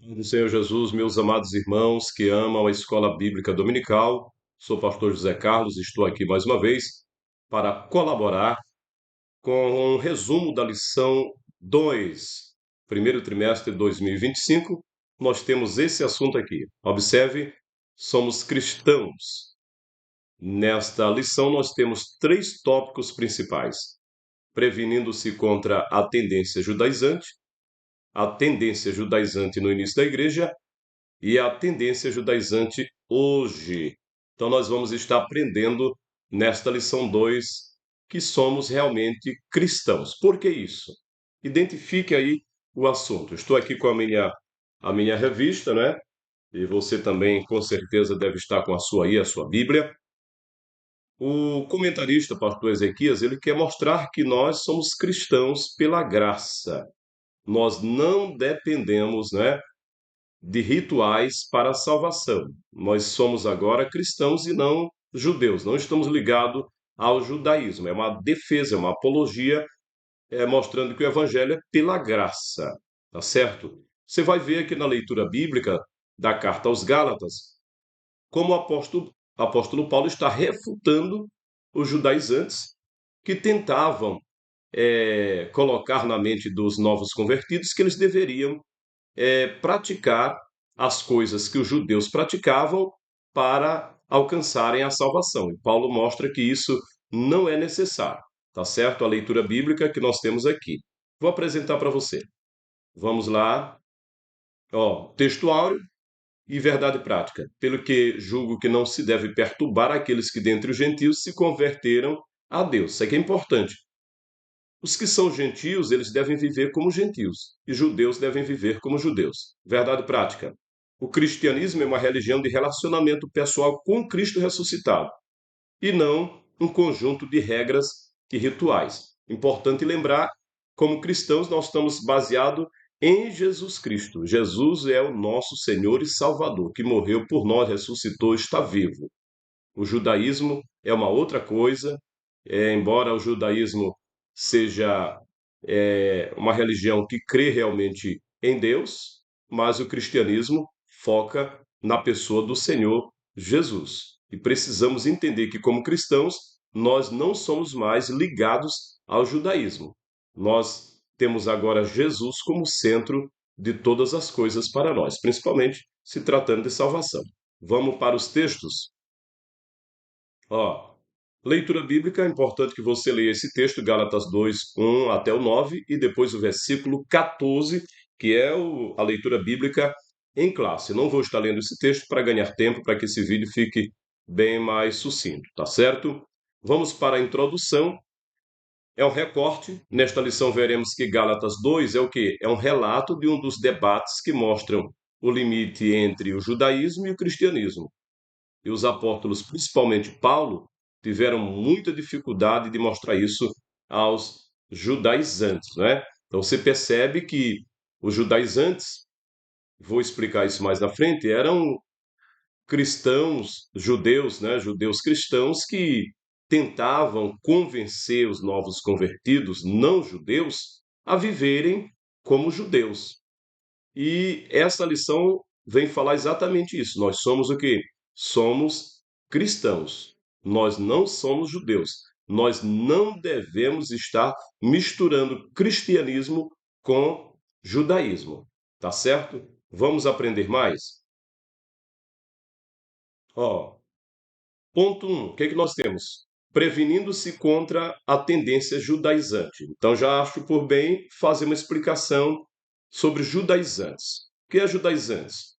Do Senhor Jesus, meus amados irmãos que amam a Escola Bíblica Dominical, sou o pastor José Carlos, estou aqui mais uma vez para colaborar com um resumo da lição 2, primeiro trimestre de 2025. Nós temos esse assunto aqui. Observe, somos cristãos. Nesta lição, nós temos três tópicos principais: prevenindo-se contra a tendência judaizante no início da igreja e a tendência judaizante hoje. Então, nós vamos estar aprendendo nesta lição 2 que somos realmente cristãos. Por que isso? Identifique aí o assunto. Estou aqui com a minha revista, né? E você também, com certeza, deve estar com a sua aí, a sua Bíblia. O comentarista, pastor Ezequias, ele quer mostrar que nós somos cristãos pela graça. Nós não dependemos, né, de rituais para a salvação. Nós somos agora cristãos e não judeus, não estamos ligados ao judaísmo. É uma defesa, é uma apologia, mostrando que o evangelho é pela graça, tá certo? Você vai ver aqui na leitura bíblica da carta aos Gálatas, como o apóstolo Paulo está refutando os judaizantes que tentavam colocar na mente dos novos convertidos que eles deveriam praticar as coisas que os judeus praticavam para alcançarem a salvação. E Paulo mostra que isso não é necessário, tá certo? A leitura bíblica que nós temos aqui. Vou apresentar para você. Vamos lá. Ó, texto áureo e verdade prática. Pelo que julgo que não se deve perturbar aqueles que dentre os gentios se converteram a Deus. Isso aqui é importante. Os que são gentios, eles devem viver como gentios, e judeus devem viver como judeus. Verdade prática. O cristianismo é uma religião de relacionamento pessoal com Cristo ressuscitado, e não um conjunto de regras e rituais. Importante lembrar, como cristãos, nós estamos baseados em Jesus Cristo. Jesus é o nosso Senhor e Salvador, que morreu por nós, ressuscitou, está vivo. O judaísmo é uma outra coisa, embora o judaísmo seja uma religião que crê realmente em Deus, mas o cristianismo foca na pessoa do Senhor Jesus. E precisamos entender que, como cristãos, nós não somos mais ligados ao judaísmo. Nós temos agora Jesus como centro de todas as coisas para nós, principalmente se tratando de salvação. Vamos para os textos? Ó, leitura bíblica, é importante que você leia esse texto, Gálatas 2, 1 até o 9, e depois o versículo 14, que é a leitura bíblica em classe. Não vou estar lendo esse texto para ganhar tempo, para que esse vídeo fique bem mais sucinto, tá certo? Vamos para a introdução. É um recorte. Nesta lição veremos que Gálatas 2 é o quê? É um relato de um dos debates que mostram o limite entre o judaísmo e o cristianismo. E os apóstolos, principalmente Paulo, tiveram muita dificuldade de mostrar isso aos judaizantes, né? Então você percebe que os judaizantes, vou explicar isso mais na frente, eram cristãos, judeus, né? Judeus cristãos que tentavam convencer os novos convertidos não judeus a viverem como judeus. E essa lição vem falar exatamente isso. Nós somos o quê? Somos cristãos. Nós não somos judeus. Nós não devemos estar misturando cristianismo com judaísmo. Tá certo? Vamos aprender mais? Ó, ponto 1. O que é que nós temos? Prevenindo-se contra a tendência judaizante. Então já acho por bem fazer uma explicação sobre judaizantes. O que é judaizantes?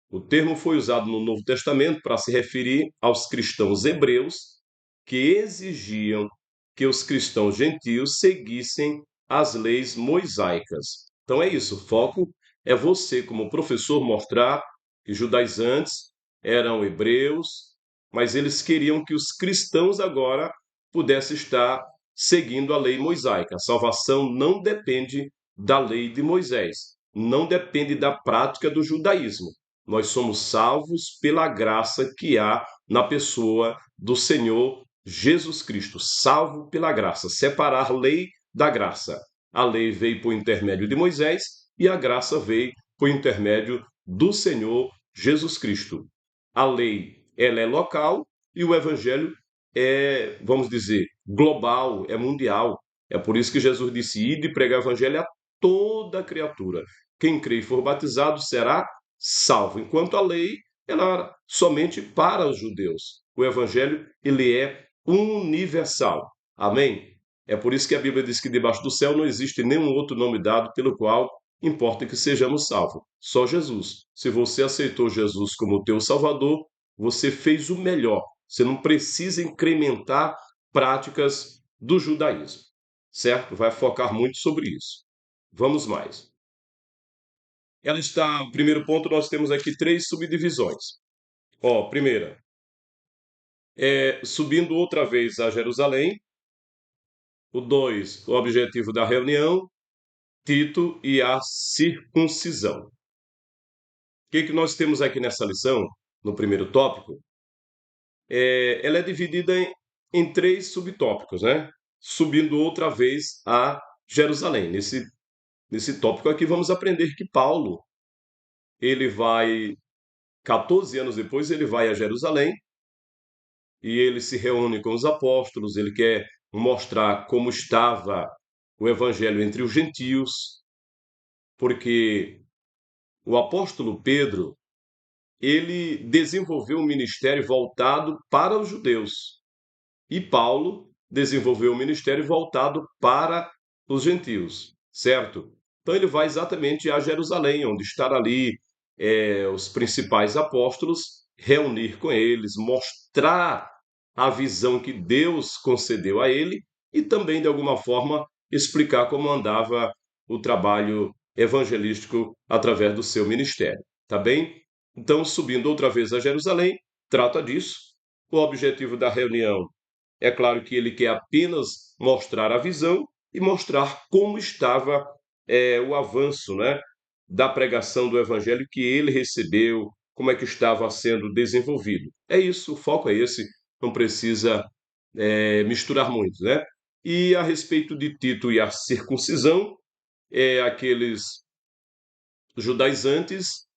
O termo foi usado no Novo Testamento para se referir aos cristãos hebreus que exigiam que os cristãos gentios seguissem as leis mosaicas. Então é isso, o foco é você, como professor, mostrar que judaizantes eram hebreus, mas eles queriam que os cristãos agora pudessem estar seguindo a lei mosaica. A salvação não depende da lei de Moisés, não depende da prática do judaísmo. Nós somos salvos pela graça que há na pessoa do Senhor Jesus Cristo, salvo pela graça. Separar lei da graça. A lei veio por intermédio de Moisés e a graça veio por intermédio do Senhor Jesus Cristo. A lei, ela é local e o evangelho é, vamos dizer, global, é mundial. É por isso que Jesus disse: ide e pregar o evangelho a toda criatura. Quem crê e for batizado será salvo. Enquanto a lei, ela era somente para os judeus. O evangelho, ele é universal. Amém? É por isso que a Bíblia diz que debaixo do céu não existe nenhum outro nome dado pelo qual importa que sejamos salvos. Só Jesus. Se você aceitou Jesus como teu Salvador, você fez o melhor. Você não precisa incrementar práticas do judaísmo, certo? Vai focar muito sobre isso. Vamos mais. Ela está, o primeiro ponto, nós temos aqui três subdivisões. Ó, primeira, subindo outra vez a Jerusalém. O 2, o objetivo da reunião. Tito e a circuncisão. O que nós temos aqui nessa lição, no primeiro tópico? Ela é dividida em três subtópicos, né? Subindo outra vez a Jerusalém. Nesse tópico aqui, vamos aprender que Paulo, ele vai, 14 anos depois, ele vai a Jerusalém e ele se reúne com os apóstolos, ele quer mostrar como estava o evangelho entre os gentios, porque o apóstolo Pedro, ele desenvolveu um ministério voltado para os judeus. E Paulo desenvolveu um ministério voltado para os gentios, certo? Então ele vai exatamente a Jerusalém, onde estar ali os principais apóstolos, reunir com eles, mostrar a visão que Deus concedeu a ele e também, de alguma forma, explicar como andava o trabalho evangelístico através do seu ministério, tá bem? Então, subindo outra vez a Jerusalém, trata disso. O objetivo da reunião, é claro que ele quer apenas mostrar a visão e mostrar como estava o avanço, né, da pregação do evangelho que ele recebeu, como é que estava sendo desenvolvido. É isso, o foco é esse, não precisa misturar muito, né? E a respeito de Tito e a circuncisão, aqueles judaizantes,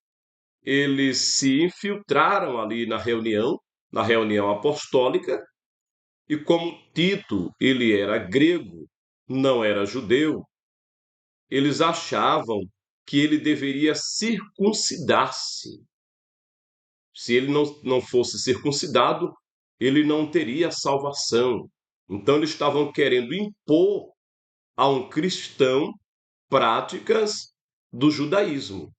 eles se infiltraram ali na reunião apostólica, e como Tito, ele era grego, não era judeu, eles achavam que ele deveria circuncidar-se. Se ele não fosse circuncidado, ele não teria salvação. Então eles estavam querendo impor a um cristão práticas do judaísmo.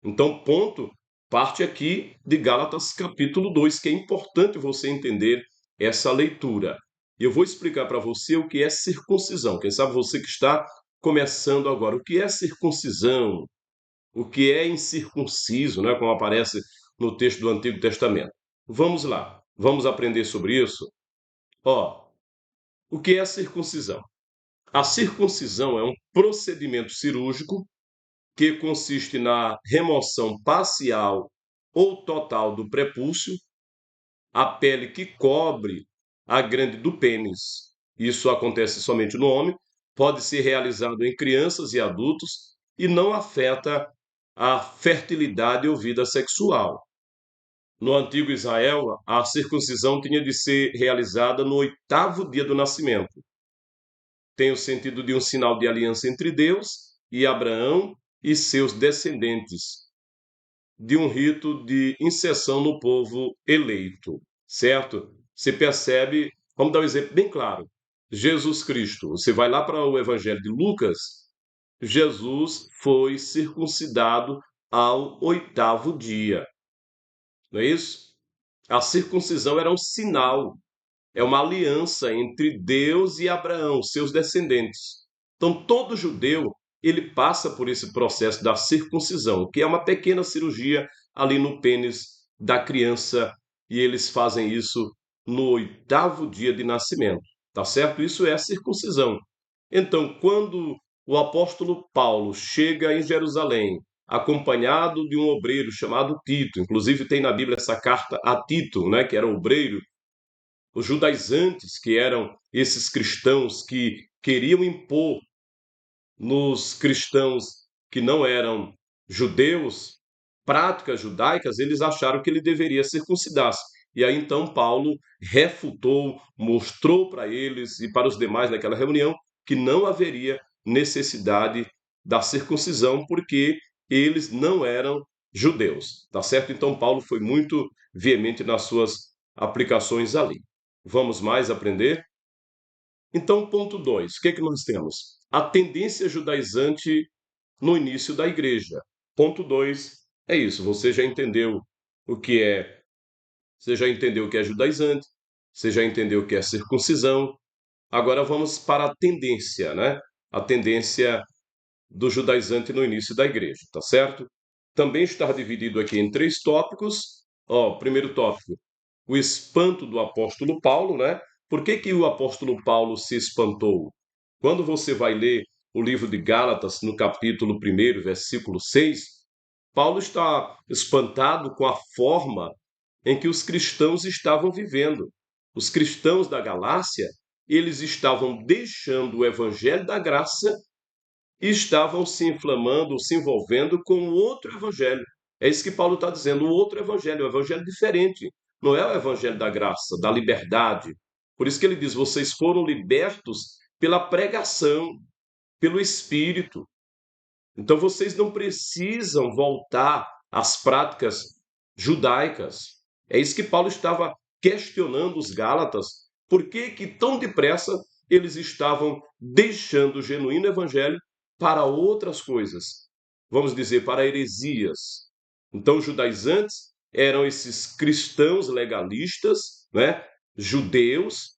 Então, ponto, parte aqui de Gálatas capítulo 2, que é importante você entender essa leitura. Eu vou explicar para você o que é circuncisão. Quem sabe você que está começando agora. O que é circuncisão? O que é incircunciso, né? Como aparece no texto do Antigo Testamento. Vamos lá, vamos aprender sobre isso? Ó, o que é a circuncisão? A circuncisão é um procedimento cirúrgico que consiste na remoção parcial ou total do prepúcio, a pele que cobre a glande do pênis. Isso acontece somente no homem, pode ser realizado em crianças e adultos e não afeta a fertilidade ou vida sexual. No antigo Israel, a circuncisão tinha de ser realizada no 8º dia do nascimento. Tem o sentido de um sinal de aliança entre Deus e Abraão e seus descendentes, de um rito de inserção no povo eleito, certo? Você percebe, vamos dar um exemplo bem claro. Jesus Cristo, você vai lá para o Evangelho de Lucas, Jesus foi circuncidado ao 8º dia, não é isso? A circuncisão era um sinal, é uma aliança entre Deus e Abraão, seus descendentes. Então, todo judeu, ele passa por esse processo da circuncisão, que é uma pequena cirurgia ali no pênis da criança, e eles fazem isso no 8º dia de nascimento, tá certo? Isso é a circuncisão. Então, quando o apóstolo Paulo chega em Jerusalém, acompanhado de um obreiro chamado Tito, inclusive tem na Bíblia essa carta a Tito, né, que era obreiro, os judaizantes, que eram esses cristãos que queriam impor nos cristãos que não eram judeus, práticas judaicas, eles acharam que ele deveria circuncidar-se. E aí então Paulo refutou, mostrou para eles e para os demais naquela reunião que não haveria necessidade da circuncisão, porque eles não eram judeus, tá certo? Então Paulo foi muito veemente nas suas aplicações ali. Vamos mais aprender? Então, ponto 2, o que é que nós temos? A tendência judaizante no início da igreja. Ponto 2 é isso, você já entendeu o que é, você já entendeu o que é judaizante, você já entendeu o que é circuncisão. Agora vamos para a tendência, né? A tendência do judaizante no início da igreja, tá certo? Também está dividido aqui em 3 tópicos. Ó, primeiro tópico, o espanto do apóstolo Paulo, né? Por que que o apóstolo Paulo se espantou? Quando você vai ler o livro de Gálatas, no capítulo 1, versículo 6, Paulo está espantado com a forma em que os cristãos estavam vivendo. Os cristãos da Galácia, eles estavam deixando o evangelho da graça e estavam se inflamando, se envolvendo com outro evangelho. É isso que Paulo está dizendo, o outro evangelho, um evangelho diferente. Não é o evangelho da graça, da liberdade. Por isso que ele diz: vocês foram libertos pela pregação, pelo Espírito. Então vocês não precisam voltar às práticas judaicas. É isso que Paulo estava questionando os Gálatas. Por que que tão depressa eles estavam deixando o genuíno evangelho para outras coisas? Vamos dizer, para heresias. Então, os judaizantes eram esses cristãos legalistas, né? Judeus,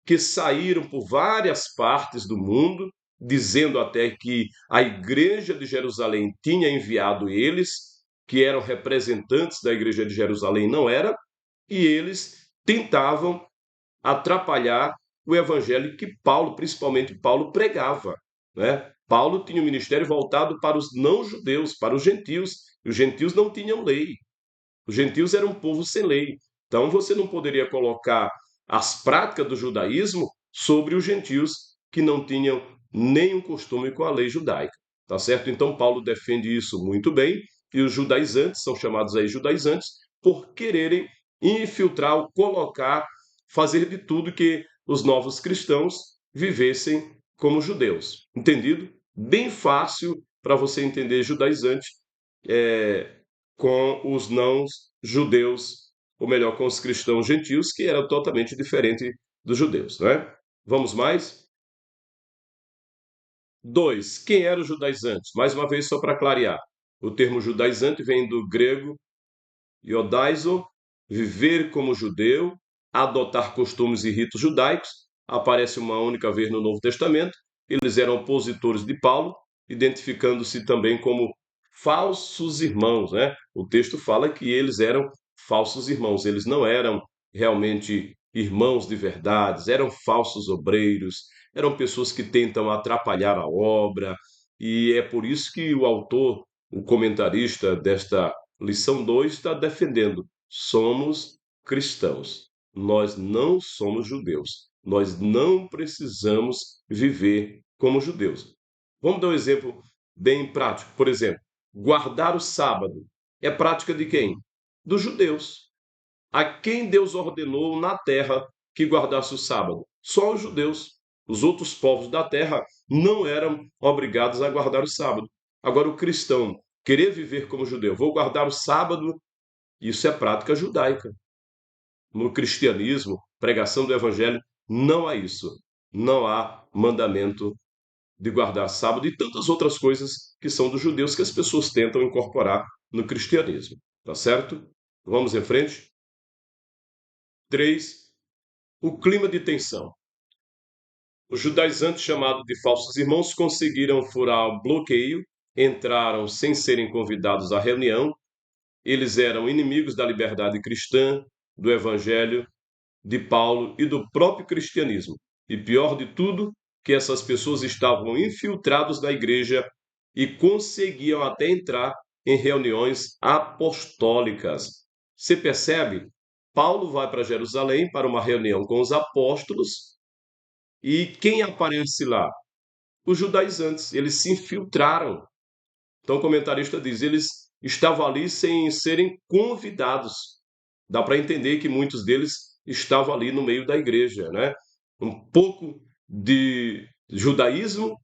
que saíram por várias partes do mundo, dizendo até que a igreja de Jerusalém tinha enviado eles, que eram representantes da igreja de Jerusalém, não era, e eles tentavam atrapalhar o evangelho que Paulo, principalmente Paulo, pregava, né? Paulo tinha um ministério voltado para os não-judeus, para os gentios, e os gentios não tinham lei. Os gentios eram um povo sem lei. Então você não poderia colocar as práticas do judaísmo sobre os gentios que não tinham nenhum costume com a lei judaica. Tá certo? Então Paulo defende isso muito bem, e os judaizantes, são chamados aí judaizantes, por quererem infiltrar, colocar, fazer de tudo que os novos cristãos vivessem como judeus. Entendido? Bem fácil para você entender judaizante. Com os não-judeus, ou melhor, com os cristãos gentios, que era totalmente diferente dos judeus, né? Vamos mais? 2. Quem era o judaizante? Mais uma vez, só para clarear. O termo judaizante vem do grego iodaizo, viver como judeu, adotar costumes e ritos judaicos. Aparece uma única vez no Novo Testamento. Eles eram opositores de Paulo, identificando-se também como falsos irmãos, né? O texto fala que eles eram falsos irmãos, eles não eram realmente irmãos de verdade, eram falsos obreiros, eram pessoas que tentam atrapalhar a obra, e é por isso que o autor, o comentarista desta lição 2 está defendendo: somos cristãos, nós não somos judeus, nós não precisamos viver como judeus. Vamos dar um exemplo bem prático. Por exemplo, guardar o sábado é prática de quem? Dos judeus. A quem Deus ordenou na terra que guardasse o sábado? Só os judeus. Os outros povos da terra não eram obrigados a guardar o sábado. Agora, o cristão querer viver como judeu, vou guardar o sábado, isso é prática judaica. No cristianismo, pregação do evangelho, não há isso. Não há mandamento de guardar sábado e tantas outras coisas que são dos judeus que as pessoas tentam incorporar no cristianismo. Tá certo? Vamos em frente. 3. O clima de tensão. Os judaizantes, chamados de falsos irmãos, conseguiram furar o bloqueio, entraram sem serem convidados à reunião. Eles eram inimigos da liberdade cristã, do evangelho, de Paulo e do próprio cristianismo. E pior de tudo, que essas pessoas estavam infiltrados na igreja e conseguiam até entrar em reuniões apostólicas. Você percebe? Paulo vai para Jerusalém para uma reunião com os apóstolos, e quem aparece lá? Os judaizantes. Eles se infiltraram. Então o comentarista diz, eles estavam ali sem serem convidados. Dá para entender que muitos deles estavam ali no meio da igreja, né? Um pouco de judaísmo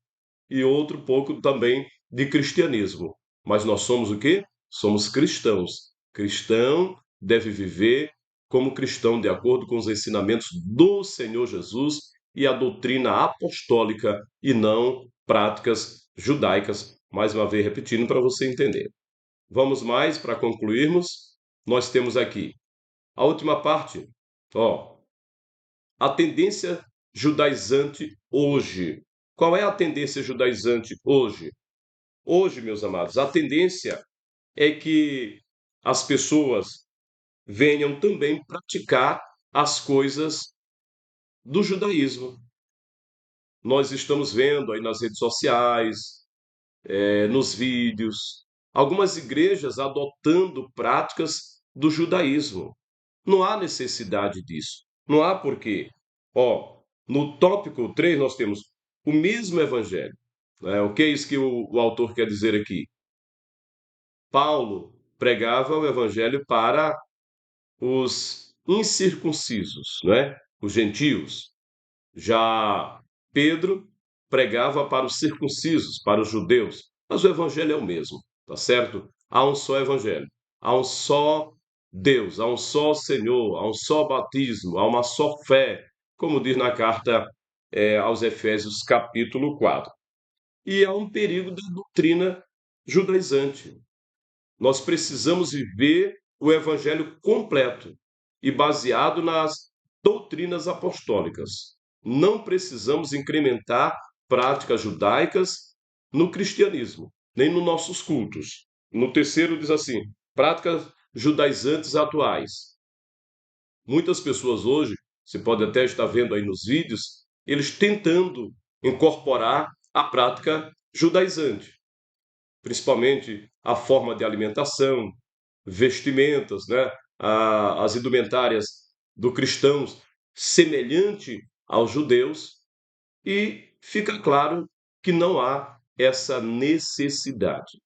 e outro pouco também de cristianismo. Mas nós somos o quê? Somos cristãos. Cristão deve viver como cristão de acordo com os ensinamentos do Senhor Jesus e a doutrina apostólica e não práticas judaicas. Mais uma vez repetindo para você entender. Vamos mais para concluirmos. Nós temos aqui a última parte. A tendência judaizante hoje. Qual é a tendência judaizante hoje? Hoje, meus amados, a tendência é que as pessoas venham também praticar as coisas do judaísmo. Nós estamos vendo aí nas redes sociais, nos vídeos, algumas igrejas adotando práticas do judaísmo. Não há necessidade disso. Não há porquê. No tópico 3 nós temos o mesmo evangelho. Né? O que é isso que o autor quer dizer aqui? Paulo pregava o evangelho para os incircuncisos, né? Os gentios. Já Pedro pregava para os circuncisos, para os judeus. Mas o evangelho é o mesmo, tá certo? Há um só evangelho, há um só Deus, há um só Senhor, há um só batismo, há uma só fé, como diz na carta aos Efésios, capítulo 4. E há um perigo da doutrina judaizante. Nós precisamos viver o evangelho completo e baseado nas doutrinas apostólicas. Não precisamos incrementar práticas judaicas no cristianismo, nem nos nossos cultos. No terceiro diz assim: práticas judaizantes atuais. Muitas pessoas hoje, você pode até estar vendo aí nos vídeos, eles tentando incorporar a prática judaizante, principalmente a forma de alimentação, vestimentas, né? As indumentárias do cristãos semelhante aos judeus, e fica claro que não há essa necessidade.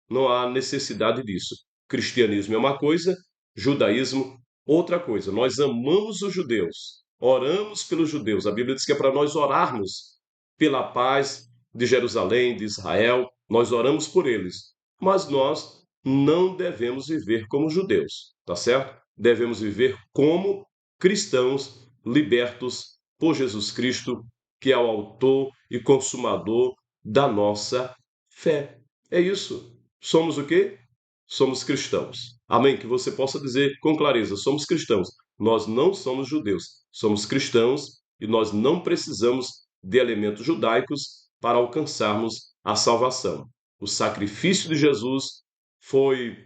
Não há necessidade disso. Cristianismo é uma coisa, judaísmo outra coisa. Nós amamos os judeus, oramos pelos judeus. A Bíblia diz que é para nós orarmos pela paz de Jerusalém, de Israel. Nós oramos por eles. Mas nós não devemos viver como judeus, tá certo? Devemos viver como cristãos libertos por Jesus Cristo, que é o autor e consumador da nossa fé. É isso. Somos o quê? Somos cristãos. Amém? Que você possa dizer com clareza: somos cristãos. Nós não somos judeus, somos cristãos e nós não precisamos de elementos judaicos para alcançarmos a salvação. O sacrifício de Jesus foi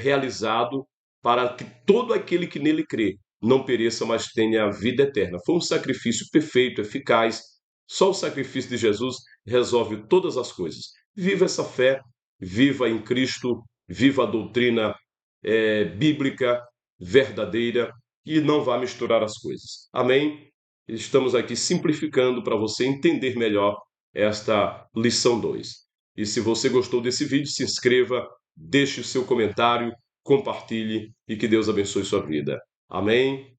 realizado para que todo aquele que nele crê não pereça, mas tenha a vida eterna. Foi um sacrifício perfeito, eficaz. Só o sacrifício de Jesus resolve todas as coisas. Viva essa fé, viva em Cristo, viva a doutrina bíblica, verdadeira, e não vá misturar as coisas. Amém? Estamos aqui simplificando para você entender melhor esta lição 2. E se você gostou desse vídeo, se inscreva, deixe o seu comentário, compartilhe e que Deus abençoe sua vida. Amém?